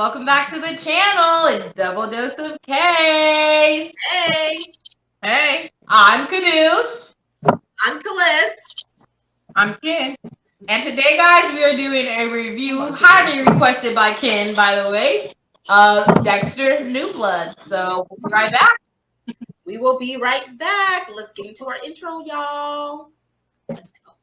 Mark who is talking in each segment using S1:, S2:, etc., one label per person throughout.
S1: welcome back to the channel. It's Double Dose of Case.
S2: Hey,
S1: I'm Caduce.
S2: I'm Kalis.
S3: I'm Ken.
S1: And today, guys, we are doing a review, highly requested by Ken, by the way, of Dexter New Blood. So we'll be right back.
S2: We will be right back. Let's get into our intro, y'all. Let's go.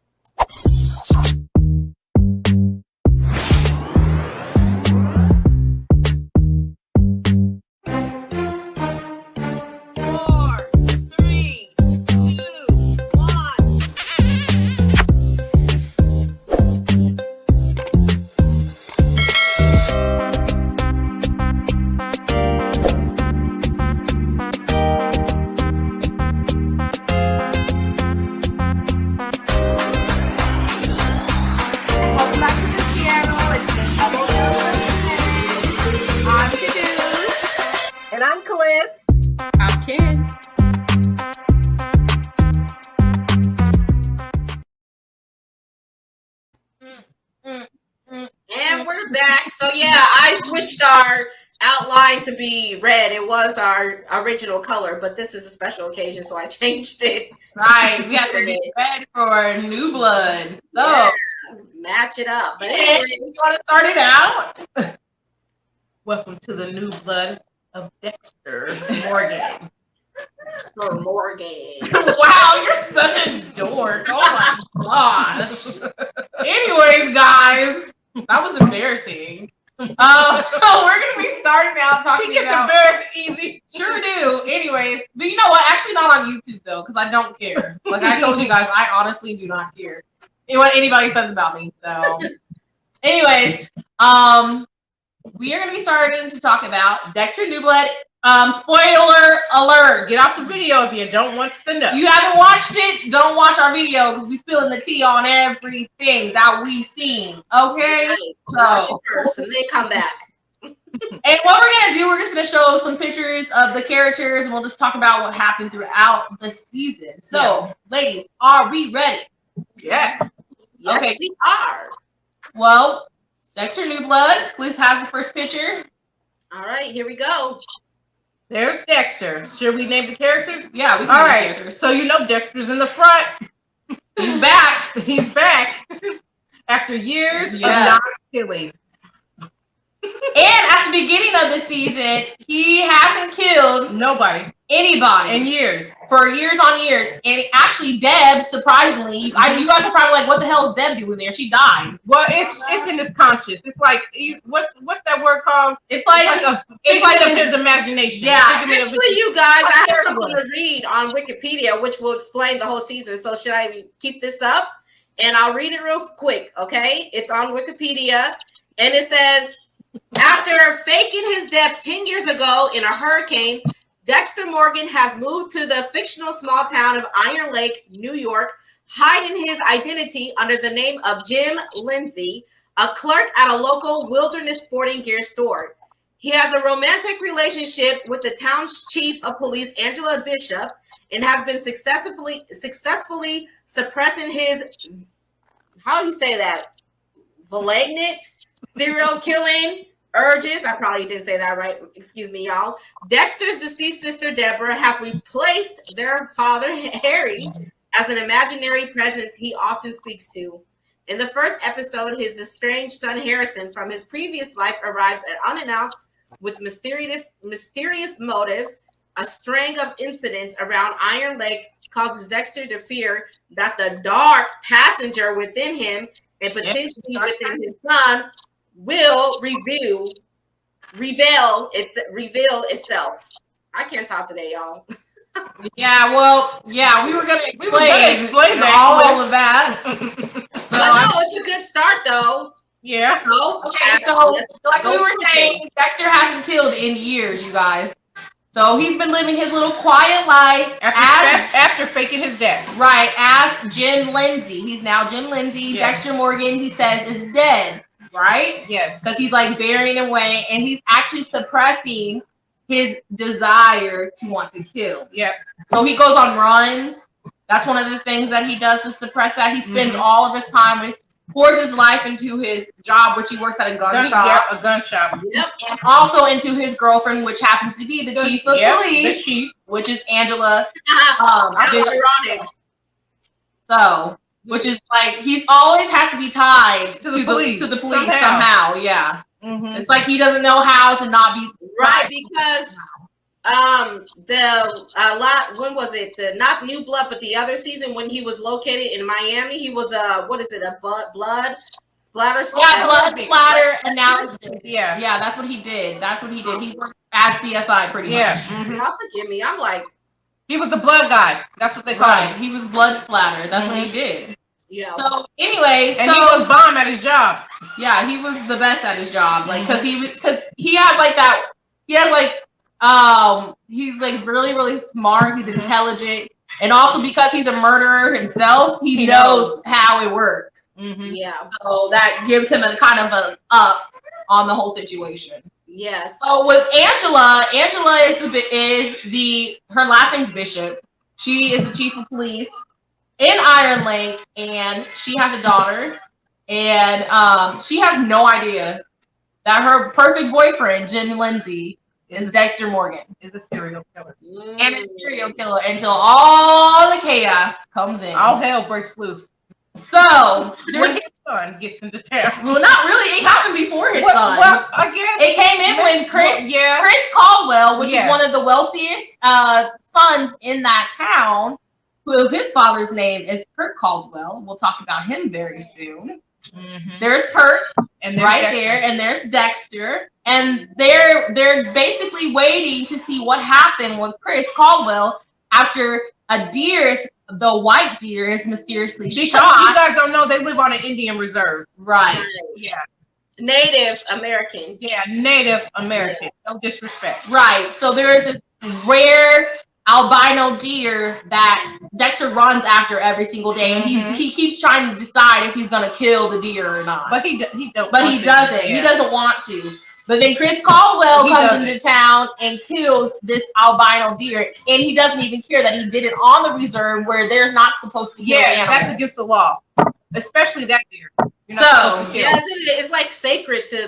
S2: And we're back. So yeah, I switched our outline to be red. It was our original color, but this is a special occasion, so I changed it.
S1: Right, we have to get ready for New Blood. So
S2: yeah, match it up. But anyway,
S1: you want to start it out?
S3: Welcome to the New Blood of Dexter Morgan.
S2: For Morgan.
S1: Wow, you're such a dork. Oh my gosh. Anyways, guys, that was embarrassing. We're gonna be starting out talking
S3: She gets
S1: about
S3: embarrassed easy.
S1: Sure do. Anyways, but you know what? Actually, not on YouTube though, because I don't care. Like I told you guys, I honestly do not care what anybody says about me. So, anyways, we are gonna be starting to talk about Dexter New Blood. Spoiler alert!
S3: Get off the video if you don't want to know.
S1: You haven't watched it, don't watch our video because we spilling the tea on everything that we've seen. Okay?
S2: Right. Watch it first and then come back.
S1: And what we're gonna do, we're just gonna show some pictures of the characters and we'll just talk about what happened throughout the season. So, ladies, are we ready?
S3: Yes.
S2: Yes,
S1: Okay.
S2: we are.
S1: Well, Dexter New Blood, please have the first picture.
S2: All right, here we go.
S3: There's Dexter. Should we name the characters?
S1: Yeah, we can
S3: All
S1: name the
S3: right.
S1: characters.
S3: So you know Dexter's in the front.
S1: He's back.
S3: He's back after years of
S1: Yeah.
S3: not killing.
S1: And at the beginning of the season, he hasn't killed
S3: Nobody
S1: anybody
S3: in years.
S1: for years on years. And actually, Deb, surprisingly, you guys are probably like, "What the hell is Deb doing there?" She died.
S3: Well, it's in his conscious. It's like what's that word called?
S1: It's like
S3: It's like of his imagination.
S1: Yeah.
S3: Figment of his-
S2: Actually, you guys, I have something to read on Wikipedia, which will explain the whole season. So should I keep this up? And I'll read it real quick, okay? It's on Wikipedia, and it says, after faking his death 10 years ago in a hurricane, Dexter Morgan has moved to the fictional small town of Iron Lake, New York, hiding his identity under the name of Jim Lindsay, a clerk at a local wilderness sporting gear store. He has a romantic relationship with the town's chief of police, Angela Bishop, and has been successfully suppressing his, how do you say that, malignant serial killing urges. I probably didn't say that right. Excuse me, y'all. Dexter's deceased sister, Deborah, has replaced their father, Harry, as an imaginary presence he often speaks to. In the first episode, his estranged son, Harrison, from his previous life, arrives at unannounced with mysterious motives. A string of incidents around Iron Lake causes Dexter to fear that the dark passenger within him and potentially within his son will reveal itself. I can't talk today, y'all.
S1: Yeah, well, yeah, we were gonna explain all of that.
S2: But no, it's a good start though.
S3: Yeah.
S1: Okay, so like we were saying, Dexter hasn't killed in years, you guys. So he's been living his little quiet life
S3: after faking his death.
S1: Right, as Jim Lindsay. He's now Jim Lindsay.
S3: Yes.
S1: Dexter Morgan, he says, is dead. Right?
S3: Yes.
S1: Because he's like burying away and he's actually suppressing his desire to want to kill.
S3: Yep.
S1: So he goes on runs. That's one of the things that he does to suppress that. He spends all of his time with pours his life into his job, which he works at a gun shop.
S3: Yeah, a gun shop.
S2: Yep.
S1: And also into his girlfriend, which happens to be the chief of police,
S3: the chief,
S1: which is Angela.
S2: That's ironic.
S1: So, which is like he's always has to be tied
S3: to the police
S1: somehow. Yeah,
S3: mm-hmm.
S1: It's like he doesn't know how to not be
S2: right because when was it, the not New Blood but the other season when he was located in Miami, he was a blood splatter
S1: analysis. Yeah, that's what he did. He worked as CSI pretty much.
S3: Mm-hmm.
S2: Y'all forgive me, I'm like,
S3: he was the blood guy. That's what they call him.
S1: He was blood splatter. That's what he did.
S2: Yeah.
S1: So anyway,
S3: and he was bomb at his job.
S1: Yeah, he was the best at his job. Like, cause he had like that. He had like he's like really really smart. He's intelligent, and also because he's a murderer himself, he knows how it works.
S3: Mm-hmm.
S2: Yeah.
S1: So that gives him a kind of an up on the whole situation.
S2: Yes.
S1: So with Angela is her last name's Bishop. She is the chief of police in Iron Lake, and she has a daughter, and she has no idea that her perfect boyfriend, Jim Lindsay, is Dexter Morgan,
S3: is a serial killer.
S1: And a serial killer until all the chaos comes in.
S3: All hell breaks loose.
S1: So
S3: when his son gets into town.
S1: Well, not really. It happened before his son.
S3: Well, I guess
S1: it came in when Chris Caldwell, which is one of the wealthiest sons in that town, who his father's name is Kurt Caldwell. We'll talk about him very soon. Mm-hmm. There's Kurt, and there's Dexter. There, and there's Dexter, and they're basically waiting to see what happened with Chris Caldwell after the white deer is mysteriously shot.
S3: You guys don't know they live on an Indian reserve,
S1: right?
S3: Yeah,
S2: Native American.
S3: Yeah, Native American. No disrespect.
S1: Right. So there is this rare albino deer that Dexter runs after every single day, and he keeps trying to decide if he's gonna kill the deer or not.
S3: But he doesn't.
S1: He doesn't want to. But then Chris Caldwell comes into town and kills this albino deer, and he doesn't even care that he did it on the reserve where they're not supposed to kill animals.
S3: That's against the law, especially that deer.
S2: It's like sacred to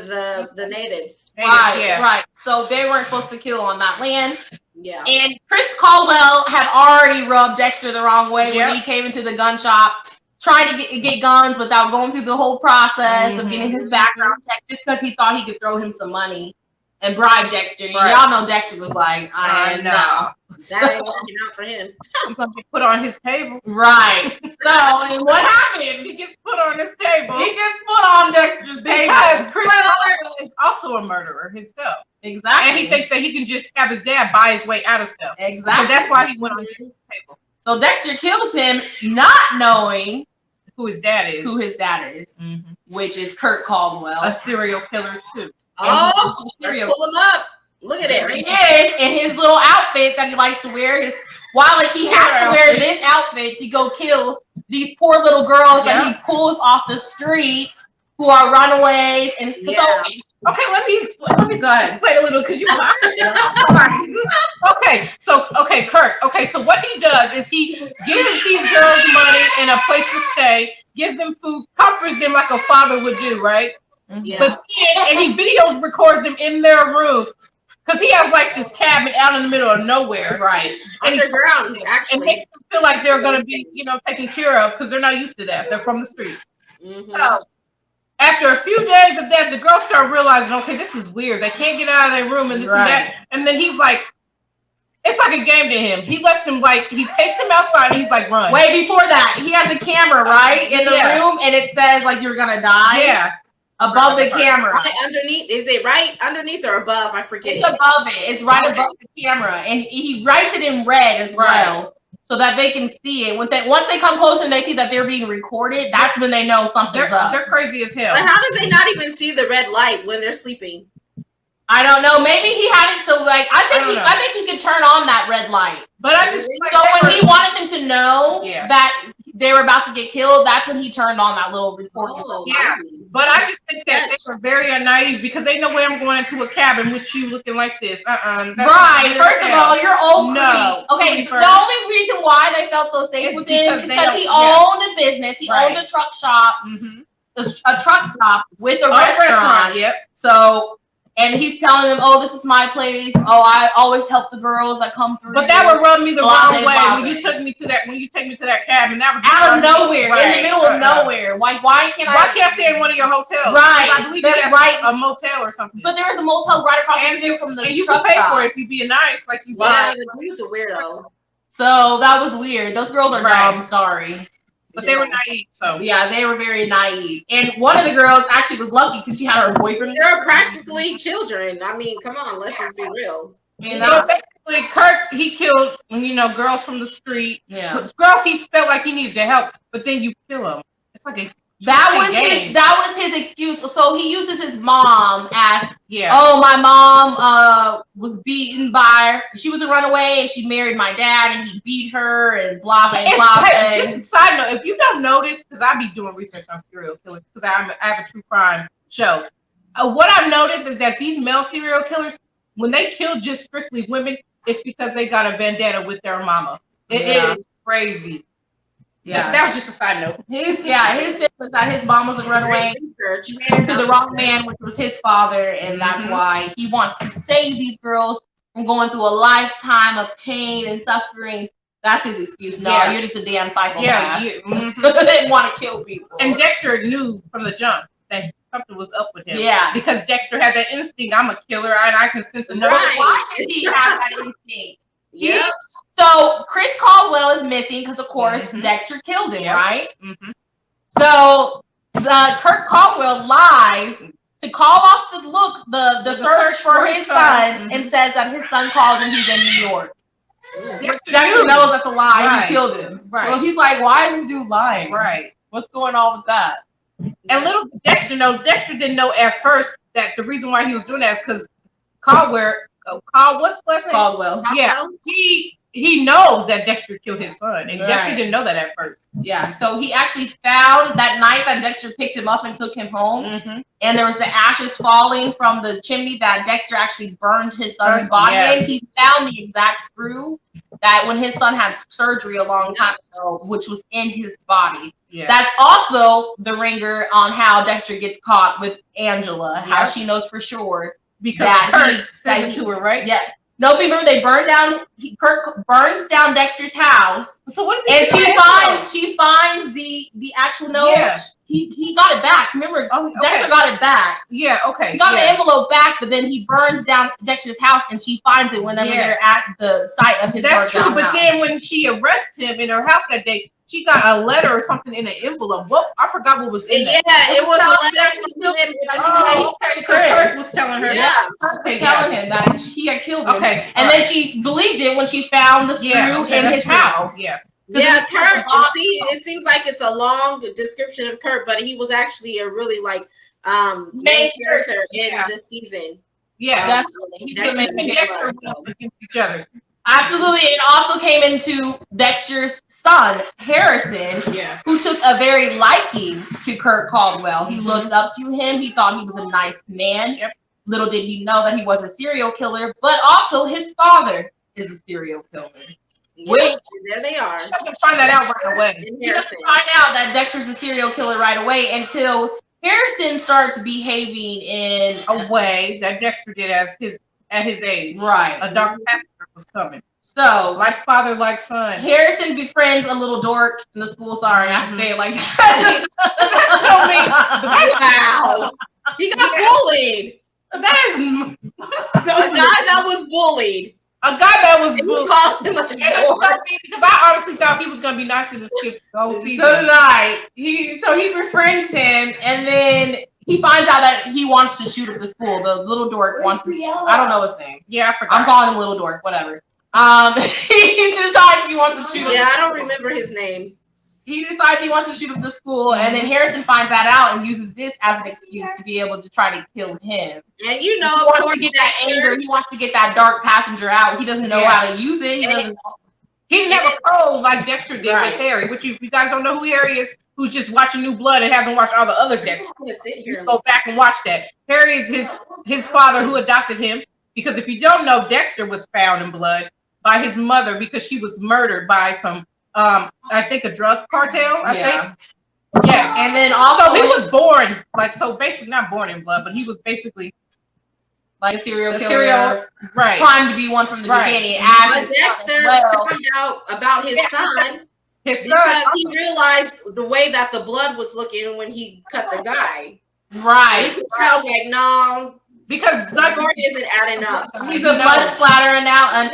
S2: the natives.
S1: Right. So they weren't supposed to kill on that land.
S2: Yeah.
S1: And Chris Caldwell had already rubbed Dexter the wrong way when he came into the gun shop, trying to get guns without going through the whole process of getting his background check, just because he thought he could throw him some money and bribe Dexter. And y'all know Dexter was like, I know.
S2: That ain't working out for him.
S3: He's going to get put on his table.
S1: Right. So, and what happened?
S3: He gets put on his table.
S1: He gets put on Dexter's table.
S3: Because Chris Caldwell is also a murderer himself.
S1: Exactly.
S3: And he thinks that he can just have his dad buy his way out of stuff.
S1: Exactly.
S3: So that's why he went on his table.
S1: So Dexter kills him, not knowing
S3: who his dad is,
S1: which is Kurt Caldwell,
S3: a serial killer too.
S2: Oh, pull him up! Look at it.
S1: He is in his little outfit that he likes to wear. He has to wear this outfit to go kill these poor little girls that he pulls off the street who are runaways. And
S3: okay, let me go ahead. Explain a little because you. Okay, Kurt. Okay, so what he does is he gives these girls money and a place to stay, gives them food, comforts them like a father would do, right?
S2: Yeah.
S3: But then, and he records them in their room because he has like this cabin out in the middle of nowhere, right?
S2: Underground, actually.
S3: And makes them feel like they're gonna be, taken care of because they're not used to that. They're from the street.
S2: Mm-hmm.
S3: So after a few days of that, the girls start realizing, okay, this is weird. They can't get out of their room and this and that. And then he's like, it's like a game to him. He lets them he takes them outside and he's like, run.
S1: Wait, before that, he has a camera, right? In the room, and it says like you're gonna die.
S3: Yeah.
S1: Above the camera.
S2: Right underneath. Is it right underneath or above? I forget.
S1: It's above it. It's right above the camera. And he writes it in red as well. So that they can see it. Once they come closer and they see that they're being recorded, that's when they know something's up.
S3: They're crazy as hell.
S2: But how do they not even see the red light when they're sleeping?
S1: I don't know. Maybe he had it so I think he could turn on that red light.
S3: But I just
S1: when he wanted them to know that they were about to get killed, that's when he turned on that little recording.
S3: But I just think that they were very naive because they know where I'm going into a cabin with you looking like this.
S1: Right. First of all, you're old. No. Okay. The only reason why they felt so safe with him is because he owned a business. He owned a truck shop. a truck stop with a restaurant.
S3: Yep.
S1: So, and he's telling them, "Oh, this is my place. Oh, I always help the girls that come through."
S3: But that would rub me the wrong way when you take me to that cabin. That would
S1: out of nowhere, in the middle of nowhere. Why can't
S3: I stay in one of your hotels?
S1: Right,
S3: I believe that's right, a motel or something.
S1: But there is a motel right across the street from the truck stop.
S3: And you can pay for it if you be nice, like you.
S2: Yeah, the dude's a weirdo.
S1: So that was weird. Those girls are dumb. Sorry.
S3: But they were naive, so.
S1: Yeah, they were very naive. And one of the girls actually was lucky because she had her boyfriend.
S2: They're practically children. I mean, come on, let's just be real.
S3: And basically, Kurt, he killed, girls from the street.
S1: Yeah.
S3: Girls he felt like he needed to help, but then you kill them. It's like a
S1: that was his excuse. So he uses his mom as,
S3: yeah.
S1: Oh, my mom was beaten by, she was a runaway and she married my dad and he beat her and blah, blah, blah.
S3: Hey, just a side note, if you don't notice, because I be doing research on serial killers, because I have a true crime show. What I've noticed is that these male serial killers, when they kill just strictly women, it's because they got a vendetta with their mama. It is crazy. Yeah, that was just a side note.
S1: His thing was that his mom was a runaway. She ran into the wrong man, which was his father, and that's why he wants to save these girls from going through a lifetime of pain and suffering. That's his excuse. No, you're just a damn psychopath.
S3: Yeah,
S1: they didn't want to kill people.
S3: And Dexter knew from the jump that something was up with him.
S1: Yeah,
S3: because Dexter had that instinct. I'm a killer, and I can sense a
S1: no. Why did he have that instinct?
S2: Yeah.
S1: So Chris Caldwell is missing because, of course, Dexter killed him, right? So the Kurt Caldwell lies to call off the search for his son and says that his son called and he's in New York. Dexter knows that's a lie. He killed him. Right. Well, he's like, why is this dude lying?
S3: Right.
S1: What's going on with that?
S3: And little Dexter didn't know at first that the reason why he was doing that is because what's the last name?
S1: Caldwell.
S3: Yeah. He knows that Dexter killed his son, and Dexter didn't know that at first.
S1: Yeah, so he actually found that night that Dexter picked him up and took him home, and there was the ashes falling from the chimney that Dexter actually burned his son's body in. He found the exact screw that when his son had surgery a long time ago, which was in his body. Yeah. That's also the ringer on how Dexter gets caught with Angela, how she knows for sure. Because
S3: Kurt said it to her, right?
S1: Yeah. No, remember they burned down. Kurt burns down Dexter's house.
S3: So what is
S1: he? And she finds the actual note. Yeah. He got it back. Remember, Dexter got it back.
S3: Yeah. Okay.
S1: He got the envelope back, but then he burns down Dexter's house, and she finds it whenever they're at the site of his.
S3: That's true. But then when she arrests him in her house that day, she got a letter or something in an envelope. I forgot what was in there.
S2: Yeah, it was a letter.
S3: Kurt was telling her.
S2: Yeah.
S1: Telling him that he had killed him. Okay. And then she believed it when she found the screw in his house.
S3: Yeah.
S2: Yeah, Kurt. See, it seems like it's a long description of Kurt, but he was actually a really main character in this season.
S3: Yeah,
S1: definitely.
S3: Dexter against each other.
S1: Absolutely. It also came into Dexter's son, Harrison, who took a very liking to Kurt Caldwell. He looked up to him. He thought he was a nice man. Yep. Little did he know that he was a serial killer, but also his father is a serial killer.
S2: Which, there they are.
S3: You can find that out right away.
S1: You have to find out that Dexter's a serial killer right away until Harrison starts behaving in
S3: a way that Dexter did at his age.
S1: Right.
S3: A dark pastor was coming.
S1: So,
S3: like father, like son.
S1: Harrison befriends a little dork in the school. Sorry, I have to say it like that.
S2: Wow. He got bullied.
S3: That is
S2: so a guy that was bullied.
S3: A guy that was bullied.
S2: Called him a dork.
S3: Because I honestly thought he was going to be nice to this kid. So
S1: did I. He befriends him, and then he finds out that he wants to shoot up the school. The little dork wants to. I don't know his name.
S3: Yeah, I forgot.
S1: I'm calling him Little Dork. Whatever. He decides he wants to shoot up.
S2: Yeah, I don't remember his name.
S1: He decides he wants to shoot up the school, and then Harrison finds that out and uses this as an excuse to be able to try to kill him.
S2: And he
S1: of course, to get that anger. He wants to get that dark passenger out. He doesn't know how to use it.
S3: He never probed like Dexter did with Harry. Which if you guys don't know who Harry is, who's just watching New Blood and hasn't watched all the other Dexter, go back and watch that. Harry is his father who adopted him. Because if you don't know, Dexter was found in blood by his mother because she was murdered by some. I think a drug cartel. I think. Yes.
S1: And then also
S3: so he was born basically not born in blood, but he was basically
S1: like a serial killer,
S3: right?
S1: Primed to be one from the beginning.
S2: But Dexter found out about his son. Because he realized the way that the blood was looking when he cut the guy.
S1: Right.
S2: I was like, no.
S3: Because
S2: the blood isn't adding up.
S1: He's a blood splatterer now. And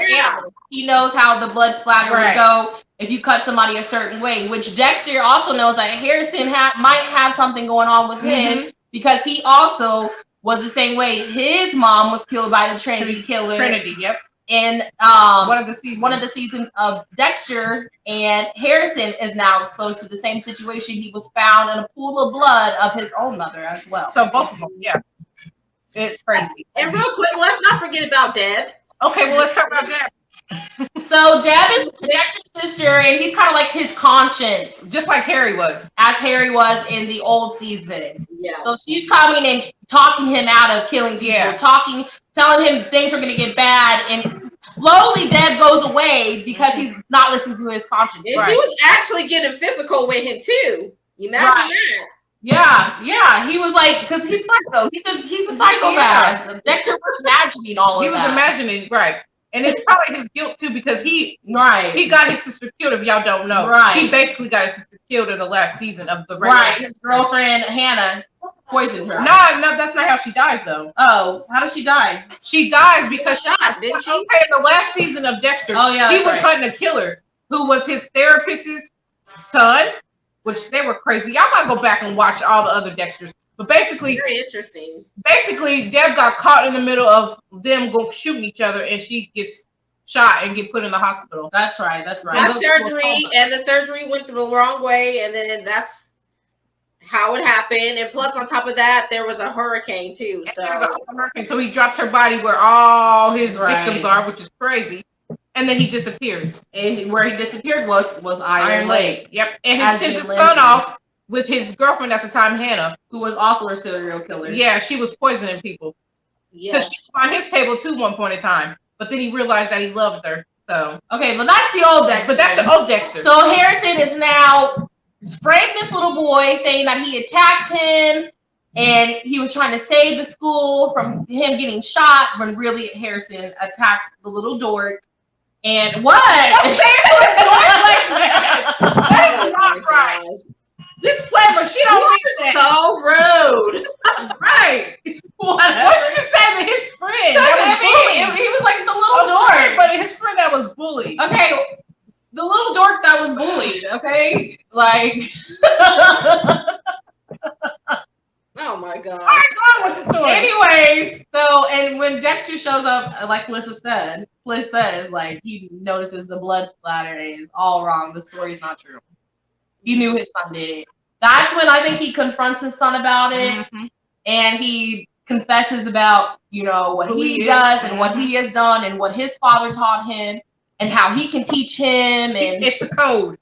S1: he knows how the blood splatter would go if you cut somebody a certain way. Which Dexter also knows that Harrison might have something going on with him. Because he also was the same way. His mom was killed by the Trinity killer.
S3: Yep.
S1: In one of the seasons of Dexter, and Harrison is now exposed to the same situation. He was found in a pool of blood of his own mother as well.
S3: So both of them, it's crazy.
S2: And real quick, let's not forget about Deb.
S3: Okay, well let's talk about Deb.
S1: So Deb is Dexter's sister, and he's kind of like his conscience,
S3: just like Harry was,
S1: in the old season.
S2: Yeah.
S1: So she's coming and talking him out of killing people, telling him things are going to get bad, and slowly Deb goes away because he's not listening to his conscience.
S2: And she was actually getting physical with him too. You imagine that?
S1: Yeah. He was like, because he's psycho. He's a psychopath. Dexter was imagining all of that.
S3: He was imagining, right. And it's probably his guilt too, because he got his sister killed. If y'all don't know, he basically got his sister killed in the last season of the regular.
S1: His girlfriend Hannah poisoned her.
S3: No, that's not how she dies though.
S1: Oh, how does she die?
S3: She dies because
S2: shot, didn't she?
S3: Okay, in the last season of Dexter, he was hunting a killer who was his therapist's son, which they were crazy. Y'all gotta go back and watch all the other Dexters. But basically,
S2: very interesting.
S3: Basically, Deb got caught in the middle of them shooting each other, and she gets shot and get put in the hospital.
S1: That's right.
S2: That surgery, and the surgery went the wrong way, and then that's how it happened. And plus, on top of that, there was a hurricane too.
S3: So he drops her body where all his victims are, which is crazy. And then he disappears.
S1: And where he disappeared was Iron Lake.
S3: Yep. And he sent the son off with his girlfriend at the time, Hannah,
S1: who was also a serial killer.
S3: Yeah, she was poisoning people. Because she was on his table too one point in time. But then he realized that he loved her. So
S1: okay, but that's the old Dexter.
S3: But that's the old Dexter.
S1: So Harrison is now spraying this little boy, saying that he attacked him and he was trying to save the school from him getting shot, when really Harrison attacked the little dork. And what?
S3: Don't say it like that. That is not right. Disclaimer, she don't mean that.
S2: So rude.
S3: Right. What did you say to his friend?
S1: He was like the little dork.
S3: But his friend that was bullied.
S1: Okay. The little dork that was bullied. Okay. Like.
S2: Oh my God.
S1: Anyways, so, and when Dexter shows up, like Fliss says, like, he notices the blood splatter is all wrong. The story's not true. He knew his son did it. That's when I think he confronts his son about it, and he confesses about, what he does and what he has done and what his father taught him and how he can teach him. And
S3: it's the code.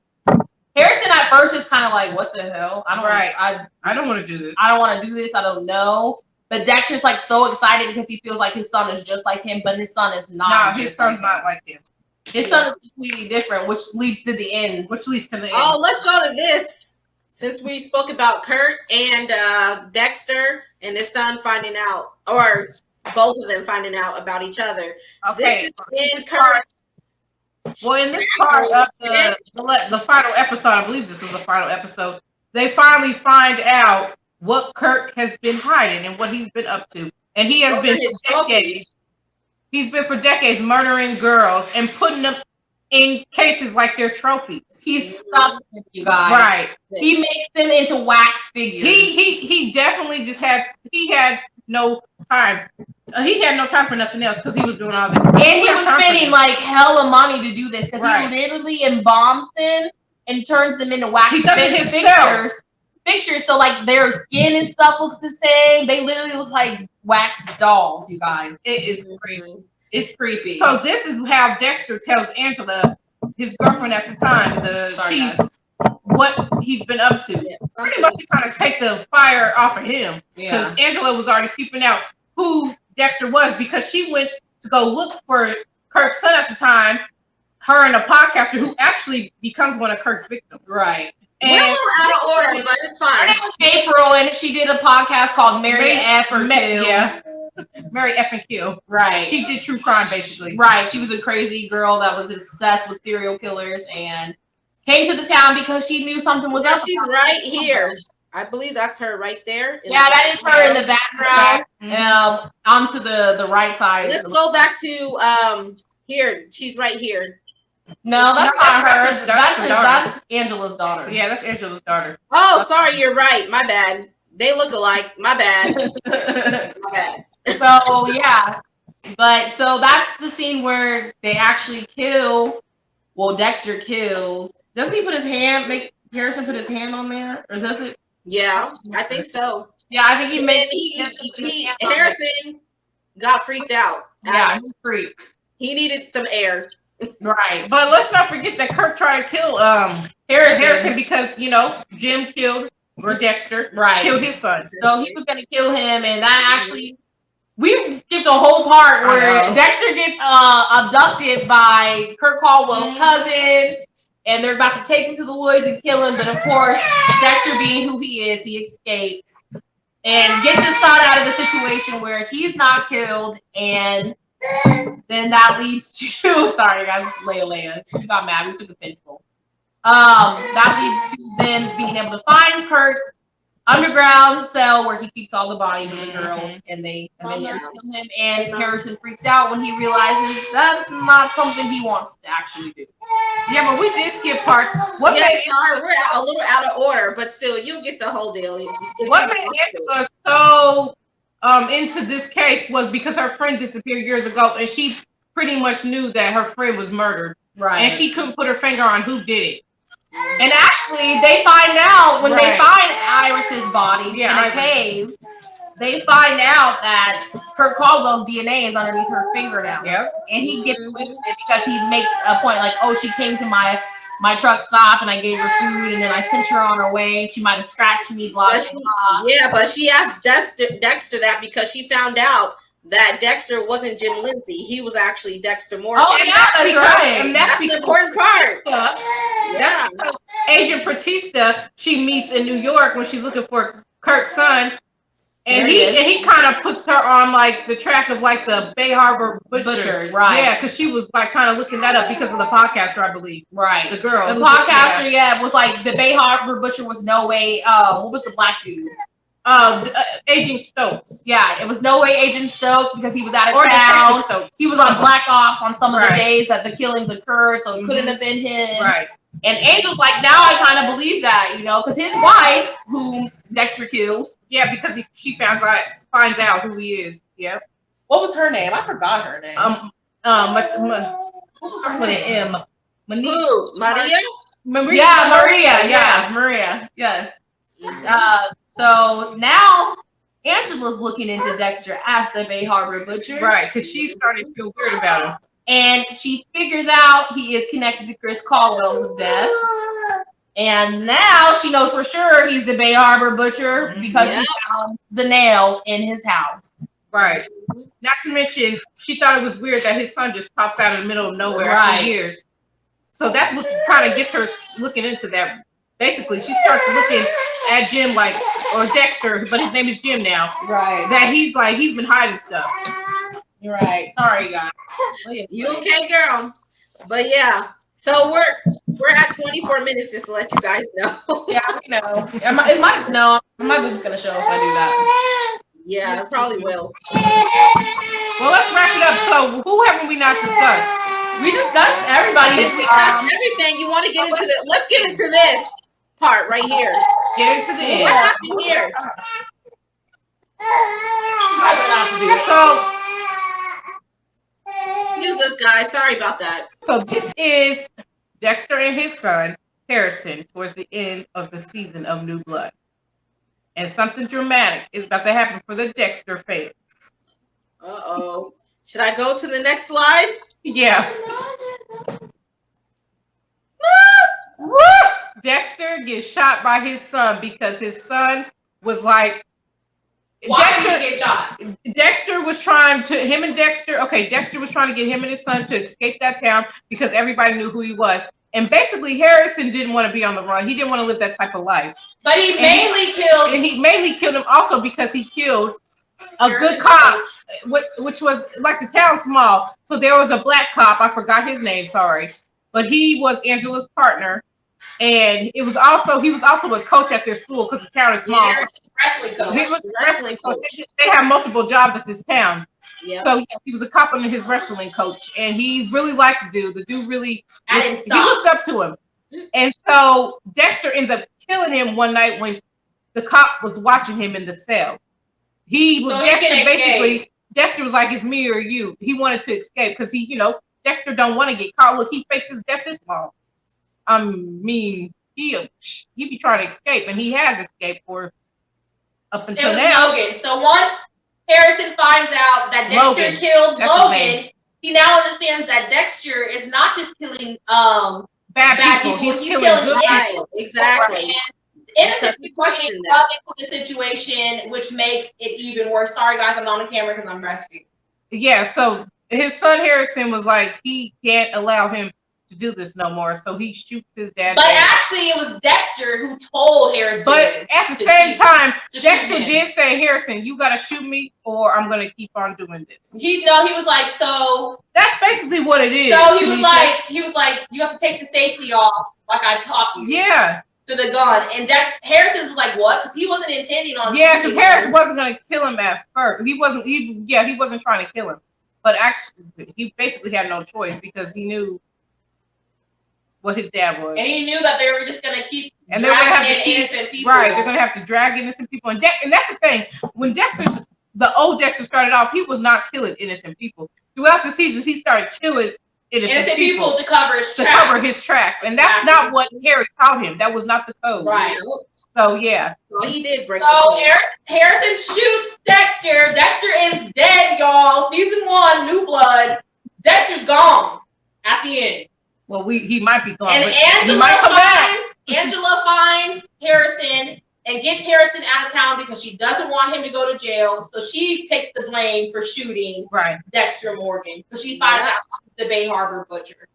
S1: Harrison at first is kind of like, what the hell? I
S3: don't want to do this.
S1: I don't want to do this. I don't know. But Dexter's like so excited because he feels like his son is just like him, but his son is not.
S3: No, his son's not like him.
S1: His son is completely different, which leads to the end.
S2: Oh, let's go to this. Since we spoke about Kurt and Dexter and his son finding out, or both of them finding out about each other.
S3: Okay.
S2: This is in Kurt.
S3: Well, in this part of the final episode, I believe this was the final episode, they finally find out what Kurt has been hiding and what he's been up to. And he has been for decades. He's been for decades murdering girls and putting them in cases like they're trophies.
S1: He's stuck with you guys.
S3: Right.
S1: He makes them into wax figures.
S3: He definitely had no time. He had no time for nothing else because he was doing all this.
S1: And he was spending like hella money to do this because he literally embalms them and turns them into wax fixtures. So like their skin and stuff looks the same. They literally look like wax dolls, you guys. It is creepy. It's creepy.
S3: So this is how Dexter tells Angela, his girlfriend at the time, the chief, what he's been up to. Yeah, pretty much to kind of take the fire off of him. Because Angela was already peeping out who Dexter was, because she went to go look for Kurt's son at the time, her and a podcaster who actually becomes one of Kurt's victims.
S1: Right.
S2: And we're a little out of order. her, but it's
S1: Her
S2: fine.
S1: name was April, and she did a podcast called Mary F. or Kill.
S3: Yeah. Mary F. and Kill.
S1: Right.
S3: She did true crime, basically.
S1: Right. She was a crazy girl that was obsessed with serial killers and came to the town because she knew something was
S2: Yeah,
S1: up.
S2: she's right here. I believe that's her right there.
S1: Yeah, that is her in the background. Onto the right side.
S2: Let's go back to here. She's right here.
S1: No, that's not her.
S3: That's
S1: That's Angela's daughter.
S3: Yeah, that's Angela's daughter.
S2: Oh, sorry, you're right. My bad. They look alike. My bad. My bad.
S1: So yeah, but so that's the scene where they actually kill. Well, Dexter kills. Doesn't he put his hand? Make Harrison put his hand on there, or does it?
S2: Yeah, I think so.
S1: Yeah, I think he made.
S2: Harrison got freaked out.
S1: Yeah, he freaks.
S2: He needed some air.
S1: Right,
S3: But let's not forget that Kurt tried to kill Harrison because Jim killed or Dexter killed his son.
S1: So he was gonna kill him, and that actually. We skipped a whole part where Dexter gets abducted by Kurt Caldwell's cousin, and they're about to take him to the woods and kill him. But of course, Dexter, being who he is, he escapes and gets his son out of the situation where he's not killed. And then that leads to sorry guys, Leia. She got mad. We took a pencil. That leads to then being able to find Kurt's underground cell where he keeps all the bodies of the girls, and they eventually kill him. And Harrison freaks out when he realizes that's not something he wants to actually do.
S3: Yeah, but we did skip parts.
S2: Sorry, we're a little out of order, but still, you get the whole deal.
S3: What made Angela so into this case was because her friend disappeared years ago, and she pretty much knew that her friend was murdered,
S1: right?
S3: And she couldn't put her finger on who did it.
S1: And actually, they find out when they find Iris's body in a cave. They find out that Kurt Caldwell's DNA is underneath her fingernails.
S3: Yep.
S1: And he gets away with it because he makes a point like, oh, she came to my truck stop and I gave her food and then I sent her on her way. She might have scratched me, blah, blah, blah.
S2: Yeah, but she asked Dexter that because she found out that Dexter wasn't Jim Lindsay. He was actually Dexter Morgan.
S1: Oh, yeah, that's right.
S2: And that's the important part.
S3: Yeah. Agent Batista, she meets in New York when she's looking for Kurt's son. And he kind of puts her on like the track of like the Bay Harbor Butcher.
S1: Right?
S3: Yeah, because she was like kind of looking that up because of the podcaster, I believe.
S1: Right.
S3: The girl.
S1: The podcaster, was like the Bay Harbor Butcher was no way. What was the black dude?
S3: Agent Stokes.
S1: Yeah, it was no way Agent Stokes because he was out of town. He was on Black Ops on some of the days that the killings occurred, so it couldn't have been him.
S3: Right.
S1: And Angel's like, now I kind of believe that, because his wife, whom Dexter kills.
S3: Yeah, because she finds out who he is. Yeah.
S1: What was her name? I forgot her name.
S3: What was her name?
S2: Who? Maria?
S3: Maria.
S1: Yeah, Maria. Yes. So now Angela's looking into Dexter as the Bay Harbor Butcher.
S3: Right, because she's starting to feel weird about him.
S1: And she figures out he is connected to Chris Caldwell's death. And now she knows for sure he's the Bay Harbor Butcher because she found the nail in his house.
S3: Right. Not to mention, she thought it was weird that his son just pops out in the middle of nowhere after years. So that's what kind of gets her looking into that. Basically, she starts looking at Jim or Dexter, but his name is Jim now.
S1: Right.
S3: That he's been hiding stuff.
S1: You're right. Sorry, guys.
S2: You okay, girl? But yeah, so we're at 24 minutes, just to let you guys know.
S1: Yeah, we know. My boob's gonna show if I do that.
S2: Yeah, it probably will.
S3: Well, let's wrap it up. So, who haven't we not discussed?
S1: We discussed everybody.
S2: Everything. You want to get into the? Let's get into this part right here.
S3: Get into the end.
S2: What happened here?
S3: So,
S2: use us, guys. Sorry about that.
S3: So this is Dexter and his son Harrison towards the end of the season of New Blood, and something dramatic is about to happen for the Dexter fans.
S2: Uh-oh. Should I go to the next slide?
S3: Yeah. Dexter gets shot by his son because his son was like,
S1: why did he get shot?
S3: Dexter was trying to, Dexter was trying to get him and his son to escape that town because everybody knew who he was. And basically, Harrison didn't want to be on the run. He didn't want to live that type of life.
S1: But he mainly killed
S3: him also because he killed a good cop, which was like the town small. So there was a black cop. I forgot his name. Sorry, but he was Angela's partner, and he was also a coach at their school because the town is small.
S2: Yeah,
S1: wrestling coach.
S3: He was
S2: wrestling coach.
S3: They have multiple jobs at this town.
S2: Yeah.
S3: So yeah, he was a cop and his wrestling coach, and he really liked the dude. The dude really
S1: he
S3: looked up to him. And so Dexter ends up killing him one night when the cop was watching him in the cell. Dexter was like, it's me or you. He wanted to escape because Dexter don't want to get caught. Look, he faked his death this long. I mean, he be trying to escape, and he has escaped for up until now.
S1: Logan. So once Harrison finds out that Dexter killed Logan, he now understands that Dexter is not just killing bad people. He's killing good people.
S2: Exactly.
S1: Innocent people get brought into the situation, which makes it even worse. Sorry, guys, I'm not on camera because I'm breastfeeding.
S3: Yeah, so his son Harrison was like, he can't allow him to do this no more, so he shoots his dad.
S1: But actually, it was Dexter who told Harrison.
S3: But at the same time, Dexter did say, Harrison, you gotta shoot me, or I'm gonna keep on doing this.
S1: He was like, so
S3: that's basically what it is.
S1: So he was like, you have to take the safety off, like I taught you.
S3: Yeah.
S1: To the gun, and Harrison was like, "What?" Because he wasn't intending on.
S3: Yeah, because Harrison wasn't gonna kill him at first. He wasn't trying to kill him, but actually, he basically had no choice because he knew what his dad was,
S1: and he knew that they were just gonna keep
S3: and they're gonna have to
S1: innocent people.
S3: Right, they're gonna have to drag innocent people, and that's the thing. When the old Dexter started off, he was not killing innocent people. Throughout the seasons, he started killing innocent people
S1: to cover his tracks.
S3: And that's not what Harry taught him. That was not the code.
S1: Right.
S3: So yeah.
S2: So he did break.
S1: So Harrison shoots Dexter. Dexter is dead, y'all. Season 1, New Blood. Dexter's gone at the end.
S3: Well, he might be gone.
S1: And Angela finds Harrison and gets Harrison out of town because she doesn't want him to go to jail. So she takes the blame for shooting Dexter Morgan because she finds out he's the Bay Harbor butcher.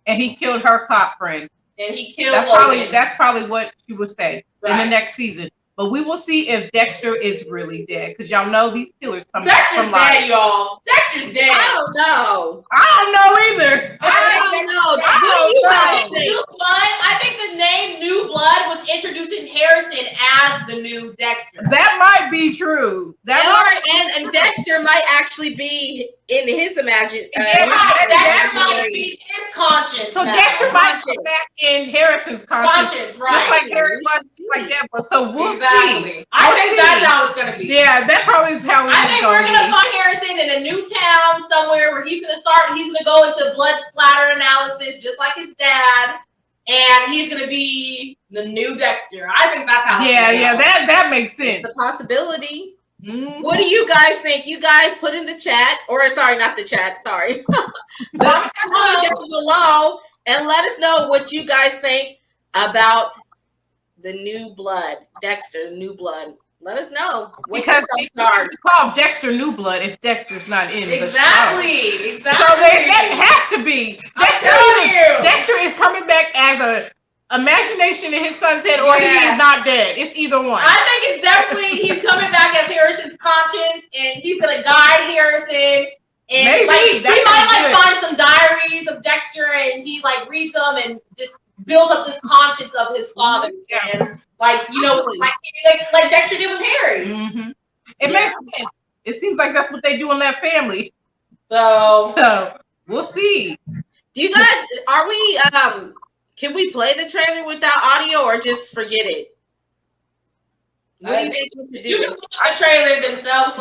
S1: And
S3: he killed her cop friend.
S1: And he killed Logan.
S3: That's probably what she would say in the next season. But we will see if Dexter is really dead, because y'all know these killers come back from life.
S1: Dexter's dead, y'all. Dexter's dead.
S2: I don't know.
S3: I don't know either.
S2: I don't know. What do you guys think?
S1: New Blood, I think the name New Blood was introducing Harrison as the new Dexter.
S3: That might be true.
S2: And Dexter might actually be in his imagination.
S1: Dexter might be his conscience.
S3: So Dexter might come back in Harrison's conscience,
S1: right?
S3: Just like Harry was, like Deborah. So we'll see.
S1: I think that's how it's gonna be.
S3: Yeah, that probably is how
S1: I think we're gonna find Harrison in a new town somewhere where he's gonna go into blood splatter analysis just like his dad, and he's gonna be the new Dexter. I think that's how.
S3: That makes sense.
S2: It's a possibility. Mm-hmm. What do you guys think? You guys put in the chat, or sorry, not the chat. Sorry, comment down below and let us know what you guys think about the New Blood, Dexter New Blood. Let us know.
S3: Because it's called Dexter New Blood if Dexter's not in
S1: Exactly.
S3: So that has to be. Dexter is coming back as a imagination in his son's head, or he is not dead. It's either one.
S1: I think it's definitely he's coming back as Harrison's conscience, and he's gonna guide Harrison. And
S3: maybe
S1: he might find some diaries of Dexter, and he reads them and just builds up this conscience of his father. And like Dexter did with Harry.
S3: Mm-hmm. It makes sense. It seems like that's what they do in that family.
S1: So
S3: we'll see.
S2: Do you guys? Are we? Can we play the trailer without audio, or just forget it? What do you think we should do?
S1: You can put the trailer themselves,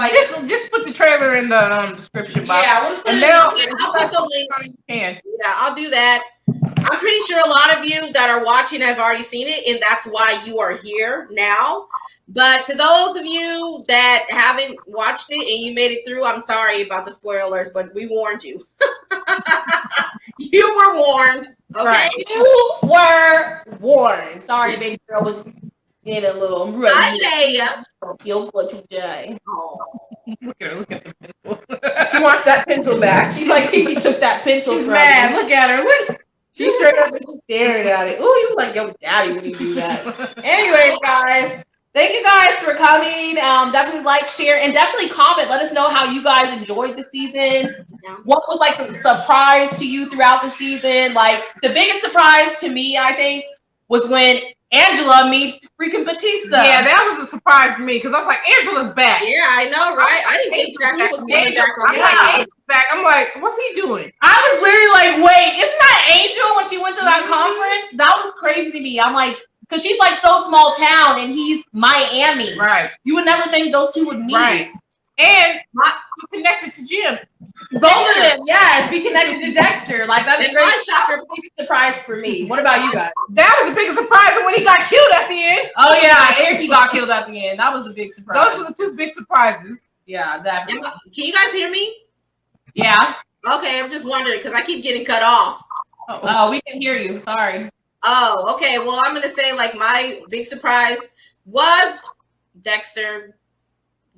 S3: just put the trailer in the description box.
S1: Yeah, we'll just put it
S2: I'll put the link. Yeah, I'll do that. I'm pretty sure a lot of you that are watching have already seen it, and that's why you are here now. But to those of you that haven't watched it and you made it through, I'm sorry about the spoilers, but we warned you. You were warned. Okay.
S1: Right. You were warned. Sorry, baby girl was getting a little feel good today.
S2: Oh.
S3: Look at the pencil.
S1: She wants that pencil back. She's like, Titi took that pencil.
S3: She's mad. Look at her. Look.
S1: She straight up just staring at it. Ooh, he was like, yo, daddy, when you do that. Anyways, guys, thank you guys for coming. Definitely like, share, and definitely comment. Let us know how you guys enjoyed the season. What was like the surprise to you throughout the season? Like the biggest surprise to me, I think, was when Angela meets freaking Batista.
S3: Yeah, that was a surprise to me because I was like, Angela's back.
S2: Yeah, I know, right? I didn't think that he was coming back on
S3: back. I'm like, what's he doing?
S1: I was literally like, wait, isn't that Angel when she went to that conference? That was crazy to me. I'm like, because she's like so small town and he's Miami.
S3: Right.
S1: You would never think those two would meet.
S3: Right. And connected to Jim.
S1: Both of them, yes, be connected to Dexter. Like that's a great surprise for me. What about you guys?
S3: That was a big surprise when he got killed at the end.
S1: Oh yeah, and he got killed at the end. That was a big surprise.
S3: Those were the two big surprises.
S1: Yeah, definitely.
S2: Can you guys hear me?
S1: Yeah.
S2: Okay, I'm just wondering because I keep getting cut off.
S1: Oh, we can hear you. Sorry.
S2: Oh, okay. Well, I'm gonna say like my big surprise was Dexter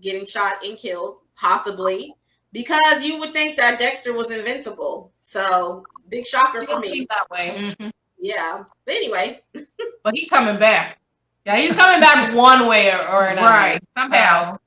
S2: getting shot and killed, possibly, because you would think that Dexter was invincible. So big shocker for me.
S1: That way. Mm-hmm.
S2: Yeah. But anyway.
S3: But he's coming back.
S1: Yeah, he's coming back one way or another.
S3: Right. Somehow.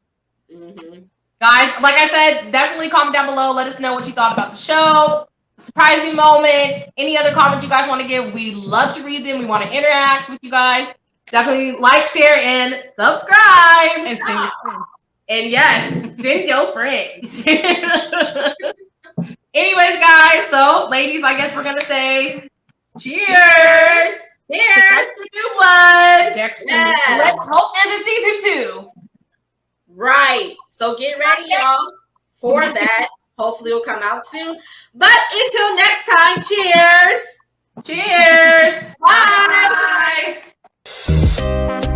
S2: Mm-hmm.
S1: Guys, like I said, definitely comment down below. Let us know what you thought about the show. Surprising moments. Any other comments you guys want to give? We love to read them. We want to interact with you guys. Definitely like, share, and subscribe.
S3: And send your friends.
S1: And yes, send your friends. Anyways, guys, so ladies, I guess we're going to say cheers.
S2: Cheers.
S1: Dexter New Blood.
S3: Dexter.
S2: Yes.
S1: Let's hope there's a season 2.
S2: Right. So get ready, y'all, for that. Hopefully it'll come out soon. But until next time, cheers.
S1: Cheers.
S2: Bye.
S1: Bye.